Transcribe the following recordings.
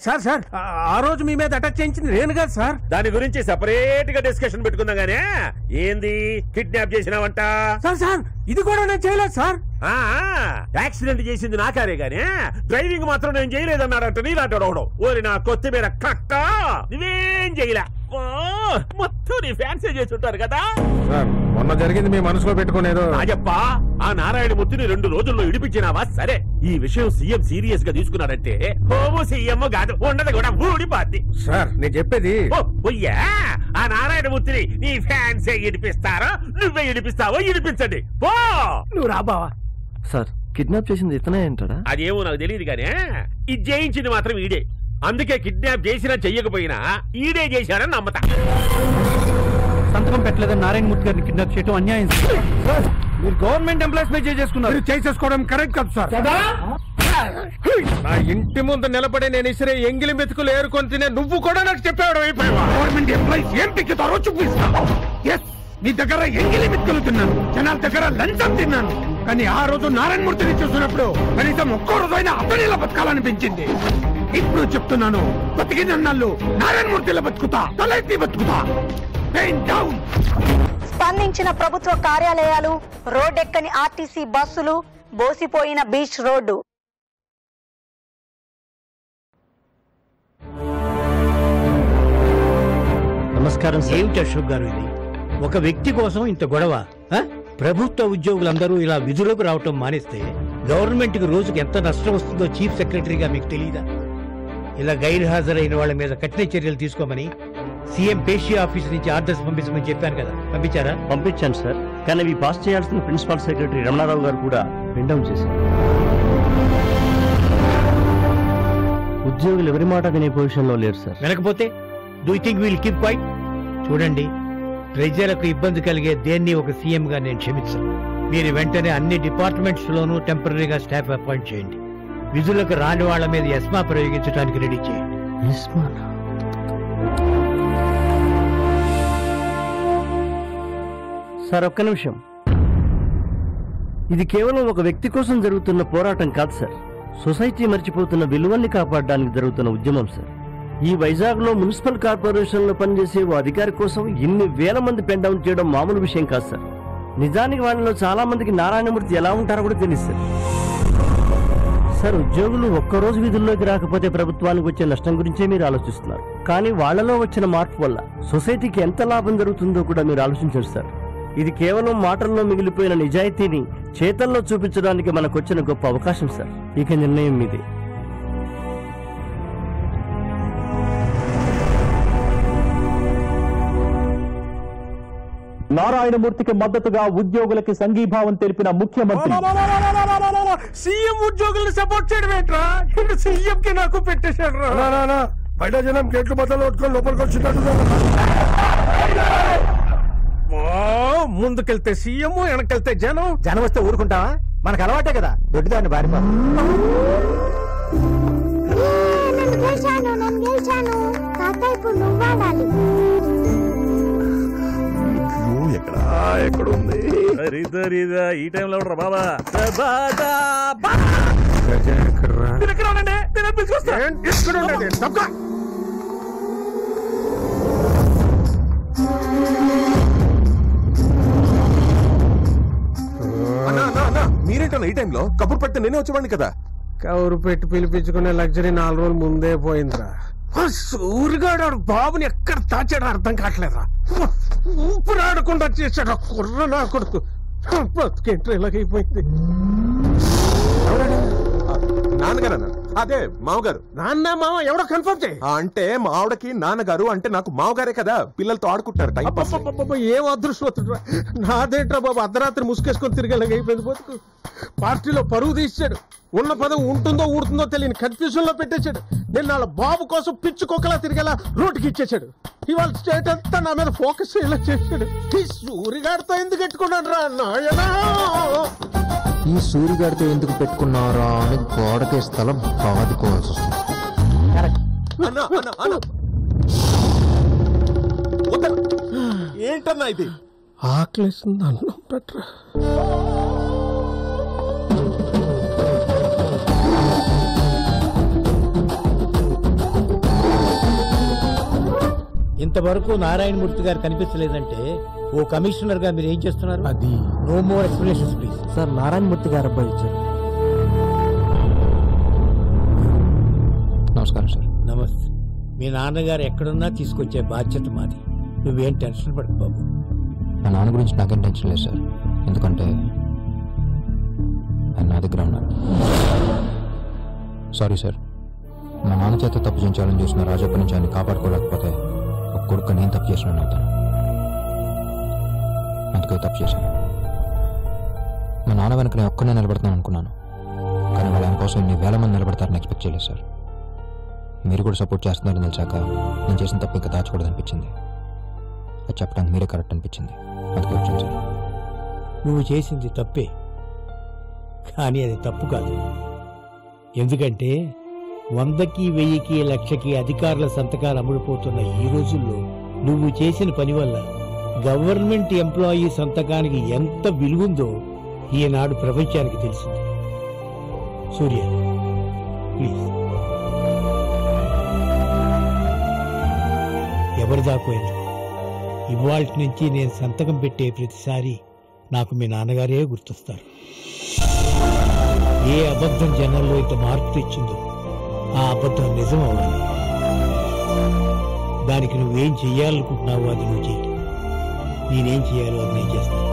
Sir ఆ రోజు మీ మీద అటాక్ చేయించింది నేను కాదు సార్. దాని గురించి సెపరేట్ గా డిస్కషన్ పెట్టుకుందాం గానీ ఏంది కిడ్నాప్ చేసినావంట? సార్ ఇది కూడా నేను చేయలేదు సార్. యాక్సిడెంట్ చేసింది నా కారే గానీ డ్రైవింగ్ మాత్రం నేను చేయలేదన్నాడంట నీలాంటాడు. ఓరి నా కొత్తిమీర కక్క, నువ్వేం చేయలే, మొత్తం నీ ఫ్యాన్సీ చేసి ఉంటారు కదా. మొన్న జరిగింది మీ మనసులో పెట్టుకునేదో. రాజప్పా, ఆ నారాయణమూర్తిని 2 రోజుల్లో ఇడిపించినావా? సరే, ఈ విషయం సీఎం సీరియస్ గా తీసుకున్నాడంటే హోము సీఎం కాదు, ఉండదు కూడా ఊడిపోద్ది. సార్ నేను చెప్పేది పోయ్యా, ఆ నారాయణమూర్తిని నీ ఫ్యాన్సే ఇడిపిస్తారో నువ్వే ఇడిపిస్తావో ఇడిపించండి పో. నువ్వు రాబావా? సార్ కిడ్నాప్ చేసింది ఇతనే అంటాడా? అదేమో నాకు తెలియదు కానీ ఇది చేయించింది మాత్రం ఈడే. అందుకే కిడ్నాప్ చేసినా చెయ్యకపోయినా ఈడే చేశాడని నమ్మతా. సంతకం పెట్టలేదని నారాయణమూర్తి గారిని కిడ్నాప్ చేయడం అన్యాయం. మీరు గవర్నమెంట్ ఎంప్లాయీస్ మీద చేసుకున్నారు. చేసేసుకోవడం కరెక్ట్ కాదు సార్. నా ఇంటి ముందు నిలబడి నేను ఇసిరే ఎంగిలి మెతుకులు ఏరుకొని తినే నువ్వు కూడా నాకు చెప్పాడు అయిపోయావా? గవర్నమెంట్ ఎంప్లాయీస్ ఏం పిక్కుతారో చూపిస్తా. నీ దగ్గర ఎంగిలి మెతుకులు తిన్నాను, జనాల దగ్గర లంచం తిన్నాను. కానీ ఆ రోజు నారాయణమూర్తిని చూసినప్పుడు కనీసం ఒక్కో రోజైనా అతనిలా బతకాలనిపించింది. ఇప్పుడు చెప్తున్నాను, బతికినన్నాళ్ళు నారాయణమూర్తిలా బతుకుతా, తలెత్తి బతుకుతా. స్పందించిన ప్రభుత్వ కార్యాలయాలు, రోడ్డెక్కని ఆర్టీసీ బస్సులు, బోసిపోయిన బీచ్ రోడ్డు. నమస్కారం. ఏమిటి అశోక్ గారు ఇది? ఒక వ్యక్తి కోసం ఇంత గొడవ? ప్రభుత్వ ఉద్యోగులందరూ ఇలా విధులకు రావటం మానేస్తే గవర్నమెంట్ కి రోజుకి ఎంత నష్టం వస్తుందో చీఫ్ సెక్రటరీగా మీకు తెలియదా? ఇలా గైర్ హాజరైన వాళ్ళ మీద కఠిన చర్యలు తీసుకోమని సీఎం పేషీ ఆఫీస్ నుంచి ఆర్డర్స్ పంపించమని చెప్పాను కదా, పంపించారా? పంపించాను సార్, కానీ అవి పాస్ చేయాల్సిన ప్రిన్సిపల్ సెక్రటరీ రమణారావు గారు కూడా ప్రింట్ డౌన్ చేశారు. ఉద్యోగులు ఎవరి మాట వినే పొజిషన్ లో లేరు సార్. వినకపోతే do you think will keep quiet? చూడండి, ప్రజలకు ఇబ్బంది కలిగే దేన్ని ఒక సీఎం గా నేను క్షమించను. మీరు వెంటనే అన్ని డిపార్ట్మెంట్స్ లోనూ టెంపరీగా స్టాఫ్ అపాయింట్ చేయండి. విధులకు రాని వాళ్ల మీద ఎస్మా ప్రయోగించడానికి రెడీ చేయండి. సార్ ఒక్క నిమిషం, ఇది కేవలం ఒక వ్యక్తి కోసం జరుగుతున్న పోరాటం కాదు సార్, సొసైటీ మర్చిపోతున్న విలువల్ని కాపాడడానికి జరుగుతున్న ఉద్యమం సార్. ఈ వైజాగ్ లో మున్సిపల్ కార్పొరేషన్ లో పనిచేసే ఓ అధికారి కోసం ఇన్ని వేల మంది పెన్ డౌన్ చేయడం మామూలు విషయం కాదు సార్. నిజానికి వాళ్ళలో చాలా మందికి నారాయణమూర్తి ఎలా ఉంటారో కూడా తెలుసు సార్. సార్, ఉద్యోగులు ఒక్కరోజు విధుల్లోకి రాకపోతే ప్రభుత్వానికి వచ్చే నష్టం గురించే మీరు ఆలోచిస్తున్నారు, కానీ వాళ్లలో వచ్చిన మార్పు వల్ల సొసైటీకి ఎంత లాభం జరుగుతుందో కూడా మీరు ఆలోచించారు సార్. ఇది కేవలం మాటల్లో మిగిలిపోయిన నిజాయితీని చేతల్లో చూపించడానికి మనకొచ్చిన గొప్ప అవకాశం సార్. ఇక నిర్ణయం మీదే. నారాయణమూర్తికి మద్దతుగా ఉద్యోగులకి సంఘీభావం తెలిపిన ముఖ్యమంత్రి సీఎం ఉద్యోగులను సపోర్ట్ చేయడం ఏంట్రా? సీఎం కి నాకు పెట్టేశాడు రా. బయట జనం గేట్లు బద్దలు కొట్టుకొని లోపలికి వచ్చినట్టు. ముందుకెళ్తే సీఎం, వెనకెళ్తే జనం. జనం వస్తే ఊరుకుంటావా? మనకు అలవాటే కదా దొడ్డిదాన్ని బారిపో. ఎక్కడ ఉంది ఈ టైంలో బాబా? మీరేంటన్నా ఈ టైంలో? కబురు పెడితే నేనే వచ్చేవాడిని కదా. కబురు పెట్టి పిలిపించుకునే లగ్జరీ 4 రోజులు ముందే పోయిందిరా. సూరిగాడు బాబుని ఎక్కడ దాచాడో అర్థం కావట్లేదురా. ఊపిరాడకుండా చేశాడు కుర్ర నా కొడుకు. బతికేంట్రా ఇలాగైపోయింది. నాన్నగారు అదే మామగారు. నాన్న మామ ఎవడో కన్ఫర్మ్ చేయి. అంటే మా ఆవిడకి నాన్నగారు అంటే నాకు మామగారే కదా. పిల్లలతో ఆడుకుంటారు. ఏం అదృష్టం నాదేంట్రా బాబు, అర్ధరాత్రి ముసుకేసుకొని తిరిగేలాగా అయిపోయింది బతుకు. పార్టీలో పరువు తీసాడు. ఉన్న పదవి ఉంటుందో ఊడుతుందో తెలియని కన్ఫ్యూజన్ లో పెట్టేశాడు. నేను వాళ్ళ బాబు కోసం పిచ్చుకోకలా తిరిగేలా రోడ్డుకి ఇచ్చేశాడు. ఇవాళ స్టేట్ అంతా నా మీద ఫోకస్ ఇలా చేశాడు. ఈ సూరిగాడితో ఎందుకు పెట్టుకున్నాడు రా నాయనా? ఈ సూరిగాడితో ఎందుకు పెట్టుకున్నారా అని గోడకే స్థలం బాదుకోవాల్సి వస్తుంది. ఏంటన్నా ఇది? ఆకలిస్తుంది, అన్నం పెట్టరా. ఇంతవరకు నారాయణమూర్తి గారు కనిపించలేదంటే ఓ కమిషనర్ గా మీరు ఏం చేస్తున్నారు? అది no more explanations please. Sir Narayanamurthy garu అబ్బాయి ఇచ్చారు. నమస్కారం సార్. నమస్తే. మీ నాన్నగారు ఎక్కడున్నా తీసుకొచ్చే బాధ్యత మాది. నువ్వేం టెన్షన్ పడకు బాబు. మా నాన్న గురించి నాకేం టెన్షన్ లేదు సార్, ఎందుకంటే ఆయన నా దగ్గర ఉన్నారు. సారీ సార్, మా నాన్న చేత తప్పు చేయించాలని చూసిన రాజప్ప నుంచి ఆయన కాపాడుకోలేకపోతే ఒక కొడుకు నేను తప్పు చేసిన అవుతాను. అందుకే తప్పు చేశాను. మా నాన్న వెనక నేను ఒక్కనే నిలబడతాను అనుకున్నాను, కానీ వాళ్ళ ఆయన కోసం ఇన్ని వేల మంది నిలబడతారని ఎక్స్పెక్ట్ చేయలేదు సార్. మీరు కూడా సపోర్ట్ చేస్తున్నారని తెలిసాక నేను చేసిన తప్పు ఇంకా దాచకూడదు అనిపించింది. అది చెప్పడానికి మీరే కరెక్ట్ అనిపించింది, అందుకే వచ్చాను సార్. నువ్వు చేసింది తప్పే, కానీ అది తప్పు కాదు. ఎందుకంటే 100కి 1000కి 1,00,000కి అధికారుల సంతకాలు అమ్ముడుపోతున్న ఈ రోజుల్లో నువ్వు చేసిన పని వల్ల గవర్నమెంట్ ఎంప్లాయీ సంతకానికి ఎంత విలువుందో ఈనాడు ప్రపంచానికి తెలిసింది. సూర్య ప్లీజ్, ఎవరి దాకోయింది. ఇవాల్టి నుంచి నేను సంతకం పెట్టే ప్రతిసారి నాకు మీ నాన్నగారే గుర్తొస్తారు. ఏ అబద్ధం జనాల్లో ఇంత మార్పు తెచ్చిందో ఆ అబద్ధం నిజం అవ్వాలి. దానికి నువ్వేం చెయ్యాలనుకుంటున్నావో అది నువ్వు చెయ్యి. నేనేం చేయాలో అది నేను చేస్తాను.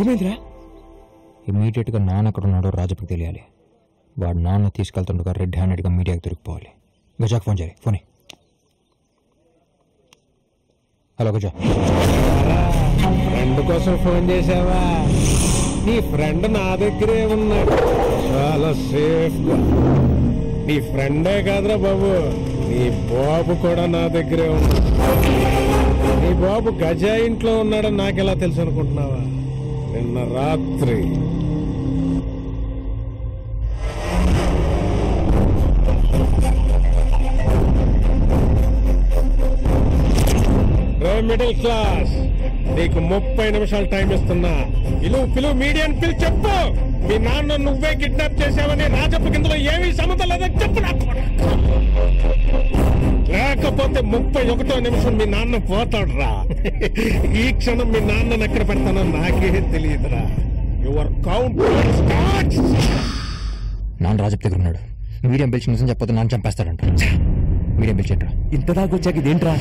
ఏమైందిరా? ఇమ్మీడియట్గా నాన్న ఎక్కడ ఉన్నాడో రాజుకి తెలియాలి. వాడు నాన్న తీసుకెళ్తుండగా రెడ్ హ్యాండెడ్గా మీడియాకి దొరికిపోవాలి. గజాకు ఫోన్ చేయాలి. ఫోన్. Hello Gaza. ఫ్రెండ్ కోసం ఫోన్ చేసావా? నీ ఫ్రెండ్ నా దగ్గరే ఉన్నాడు, చాలా సేఫ్ గా. నీ ఫ్రెండే కాదురా బాబు, నీ బాబు కూడా నా దగ్గరే ఉన్నాడు. నీ బాబు గజా ఇంట్లో ఉన్నాడని నాకెలా తెలుసు అనుకుంటున్నావా? నిన్న రాత్రి మిడిల్ క్లాస్, నీకు 30 నిమిషాలు టైం ఇస్తున్నా. పిలువు మీడియాని పిలిచి చెప్పు, మీ నాన్న నువ్వే కిడ్నాప్ చేశావని. రాజప్ప కిందలో ఏమీ సంబంధం లేదని చెప్పు నాకు. లేకపోతే 31వ నిమిషం మీ నాన్న పోతాడు రా. ఈ క్షణం మీ నాన్నను ఎక్కడ పెడతానో నాకేం తెలియదురా. Your count starts. నాన్న రాజప్ప దగ్గర ఉన్నాడు. మీడియం పిలిచి నిజం చెప్పొద్దు, నాన్న చంపేస్తాడంట. మీడియం పిలిచేట్రా. ఇంత దాకా వచ్చాక ఇదేంట్రా?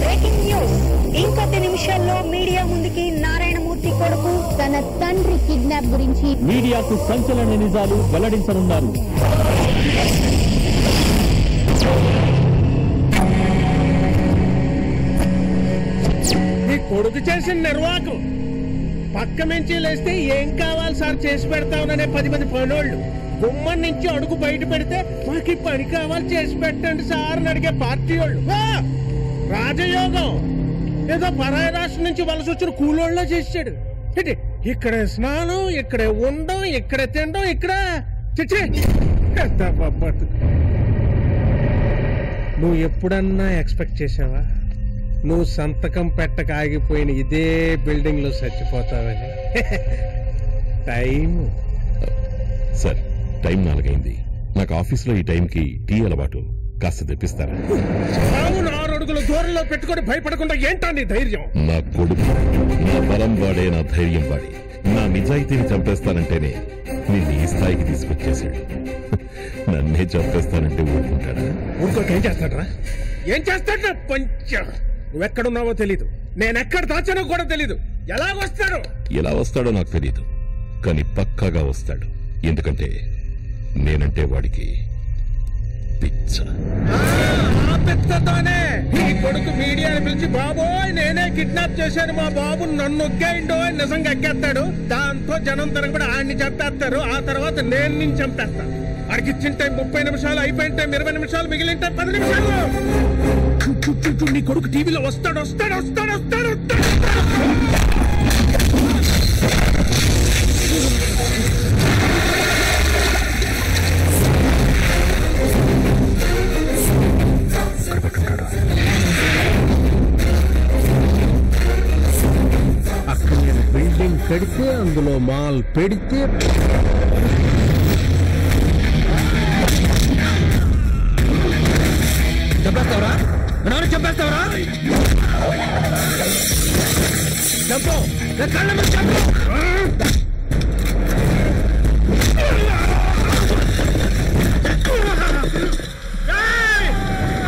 Breaking news. ఇంకొద్ది నిమిషాల్లో మీడియా ముందుకి నారాయణమూర్తి కొడుకు తన తండ్రి కిడ్నాప్ గురించి మీడియాకు సంచలన నిజాలు వెల్లడించనున్నారు. నీ కొడుకు చేసిన నిర్వాహకం. పక్క నుంచి లేస్తే ఏం కావాలి సార్ చేసి పెడతామనే 10 మంది పనోళ్ళు గుమ్మం నుంచి అడుగు బయట పెడితే మాకు పని కావాలి చేసి పెట్టండి సార్ అని అడిగే పార్టీ వాళ్ళు. రాజయోగం ఏదో పరాయి రాష్ట్రం నుంచి వలస వచ్చిన కూలోళ్ళ చేసాడు. ఇక్కడే స్నానం, ఇక్కడే ఉండడం, ఇక్కడే తినడం, ఇక్కడ నువ్వు ఎప్పుడన్నా ఎక్స్పెక్ట్ చేసావా నువ్వు సంతకం పెట్టక ఆగిపోయిన ఇదే బిల్డింగ్ లో చచ్చిపోతావని? టైం సార్, టైం 4 అయింది. నాకు ఆఫీసులో ఈ టైంకి టీ అలవాటు, కాస్త తెప్పిస్తారా? 6 అడుగుల దూరంలో పెట్టుకొని భయపడకుండా ఏంటా నీ ధైర్యం? నా కొడుకు, నా బలం వాడే, నా ధైర్యం వాడి, నా నిజాయితీని చంపేస్తానంటేనే నిన్ను ఈ స్థాయికి తీసుకొచ్చేశాడు. నన్నే చంపేస్తానంటే ఊరుకుంటాడా? ఊరుకోక ఏం చేస్తాడరా? ఏం చేస్తాడు? పంచ నువ్వెక్కడున్నావో తెలీదు, నేనెక్కడ దాచానో కూడా తెలీదు. ఎలా వస్తాడో నాకు తెలీదు, కానీ పక్కాగా వస్తాడు. ఎందుకంటే నేనంటే వాడికి పిచ్చ. పిచ్చతోనే నీ కొడుకు మీడియాని పిలిచి బాబోయ్ నేనే కిడ్నాప్ చేశాను, మా బాబు నన్ను ఒగ్గేయండో అని నిజంగా ఎక్కేస్తాడు. దాంతో జనం తరగబడి ఆయన్ని చంపేస్తారు. ఆ తర్వాత నేను నిన్ను చంపేస్తాను. అడిగి ఇచ్చిన టైం 30 నిమిషాలు, అయిపోయిన టైం 20 నిమిషాలు, మిగిలిన టైం 10 నిమిషాలు. నీ కొడుకు టీవీలో వస్తాడు. అక్కడ నేను బిల్డింగ్ కడితే అందులో మాల్ పెడితే చెప్పేస్తావరా? చెప్పేస్తావరా? చెప్పు, కళ్ళ మీద చెప్పు.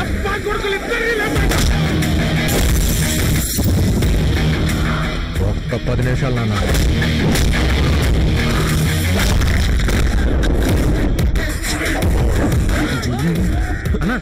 అబ్బా కొడుకులు ఇద్దరు ఒక్క 10 నిమిషాలు నాన్న. అన్నా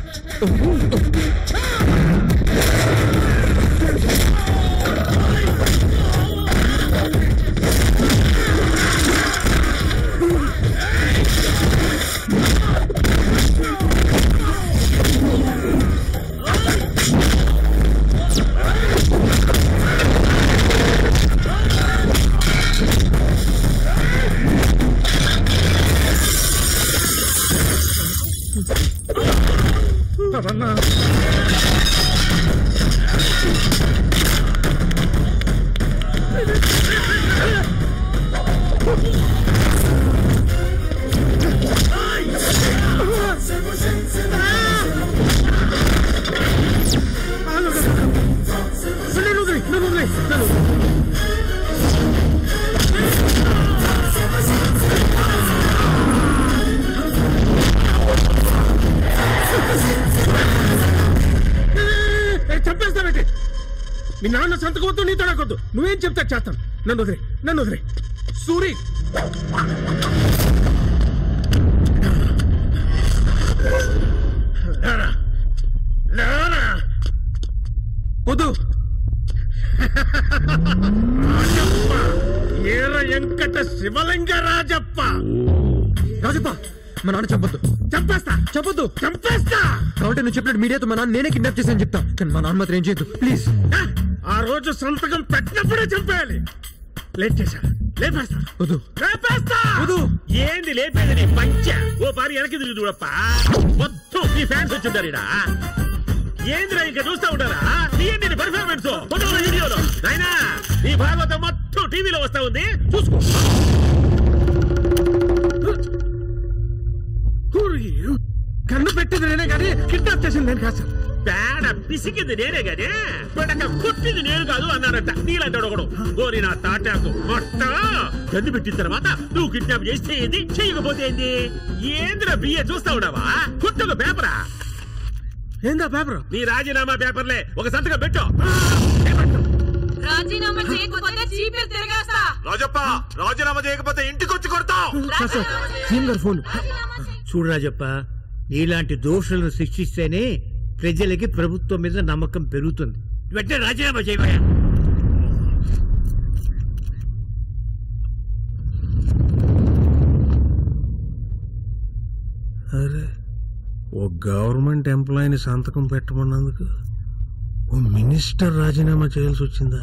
చంపేస్తానంటే మీ నాన్న సంతకొద్దు, నీతో నాకొద్దు. నువ్వేం చెప్తా చేస్తాను. నన్ను వదిలే సూరి. వద్దు. రాజప్ప, ఏర వెంకట శివలింగ రాజప్ప. మా నాన్న చెప్పొద్దు. చెప్పొద్దు. కాబట్టి నువ్వు చెప్పినట్టు మీడియాతో మా నాన్న నేనే కిడ్నాప్ చేశాను చెప్తా. కానీ మా నాన్న మాత్రం ఏం చేయొద్దు ప్లీజ్. ఆ రోజు సంతకం పెట్టినప్పుడే చంపేయాలి. లేట్ చేశాడు. ఏంది లేపేది నీ పంచ? ఓ పారి వెనక్కి తిరిగి చూడప్ప. మొత్తం నీ ఫ్యాన్స్ వచ్చింటారా? ఏందిరా ఇంకా చూస్తా ఉంటారా? ఏంటి పర్ఫార్మెన్స్ వీడియోలో? నాయనా నీ భాగవతం మొత్తం టీవీలో వస్తా ఉంది, చూసుకో. కన్ను పెట్టింది నేనే కానీ కిడ్నాప్ చేసింది నేను కాదు. పేడ పిసికింది నేనే గానీ పడక కొట్టింది నేను కాదు అన్నాడంట. నీలాంటి ఒకడు గోరి నా తాటాకు మొట్ట కన్ను పెట్టిన తర్వాత నువ్వు కిడ్నాప్ చేస్తే ఏంది, చేయకపోతే ఏంది? ఏందిరా బియ్య చూస్తా ఉన్నావా? కుట్టుకు పేపరా? ఏందా పేపర్? నీ రాజీనామా పేపర్లే. ఒక సంతకం పెట్టు. రాజీనామా చేయకపోతే జీపీ తిరగేస్తా. రాజప్ప, రాజీనామా చేయకపోతే ఇంటికి వచ్చి కొడతావు. ఫోన్ చూడు రాజప్ప, నీలాంటి దోషులను శిక్షిస్తేనే ప్రజలకి ప్రభుత్వం మీద నమ్మకం పెరుగుతుంది. వెంటనే రాజీనామా చేయబోయా. అరే, ఓ గవర్నమెంట్ ఎంప్లాయీని సంతకం పెట్టమన్నందుకు ఓ మినిస్టర్ రాజీనామా చేయాల్సి వచ్చిందా?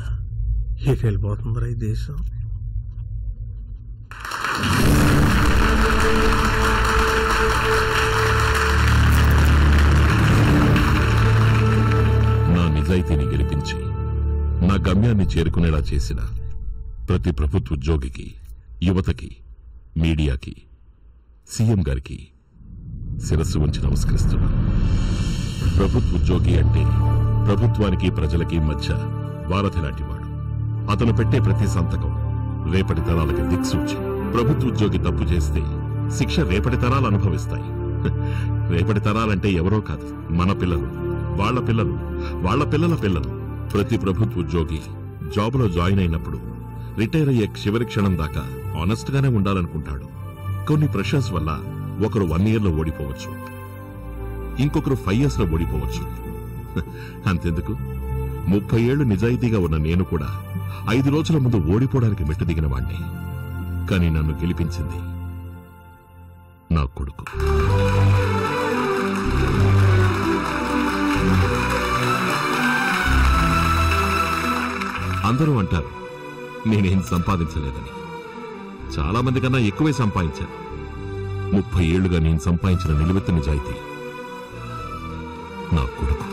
ఇక వెళ్ళిపోతుందిరా ఈ దేశం. నా నిజాయితీని గెలిపించి నా గమ్యాన్ని చేరుకునేలా చేసిన ప్రతి ప్రభుత్వ ఉద్యోగికి, యువతకి, మీడియాకి, సీఎం గారికి శిరస్సు ఉంచి నమస్కరిస్తున్నా. ప్రభుత్వ ఉద్యోగి అంటే ప్రభుత్వానికి ప్రజలకి మధ్య వారధి లాంటివాడు. అతను పెట్టే ప్రతి సంతకం రేపటి తరాలకి దిక్సూచి. ప్రభుత్వ ఉద్యోగి తప్పు చేస్తే శిక్ష రేపటి తరాలు అనుభవిస్తాయి. రేపటి తరాలంటే ఎవరో కాదు, మన పిల్లలు, వాళ్ల పిల్లలు, వాళ్ల పిల్లల పిల్లలు. ప్రతి ప్రభుత్వ ఉద్యోగి జాబులో జాయిన్ అయినప్పుడు రిటైర్ అయ్యే చివరి క్షణం దాకా ఆనెస్ట్ గానే ఉండాలనుకుంటాడు. కొన్ని ప్రెషర్స్ వల్ల ఒకరు 1 year లో ఓడిపోవచ్చు, ఇంకొకరు 5 years లో ఓడిపోవచ్చు. అంతెందుకు, 30 ఏళ్లు నిజాయితీగా ఉన్న నేను కూడా 5 రోజుల ముందు ఓడిపోవడానికి మెట్టు దిగిన వాణ్ణి. కానీ నన్ను గెలిపించింది నా కొడుకు. అందరూ అంటారు నేనేం సంపాదించలేదని. చాలా మంది కన్నా ఎక్కువే సంపాదించాను. 30 ఏళ్లుగా నేను సంపాదించిన నిలువెత్తు నిజాయితీ నా కొడుకు.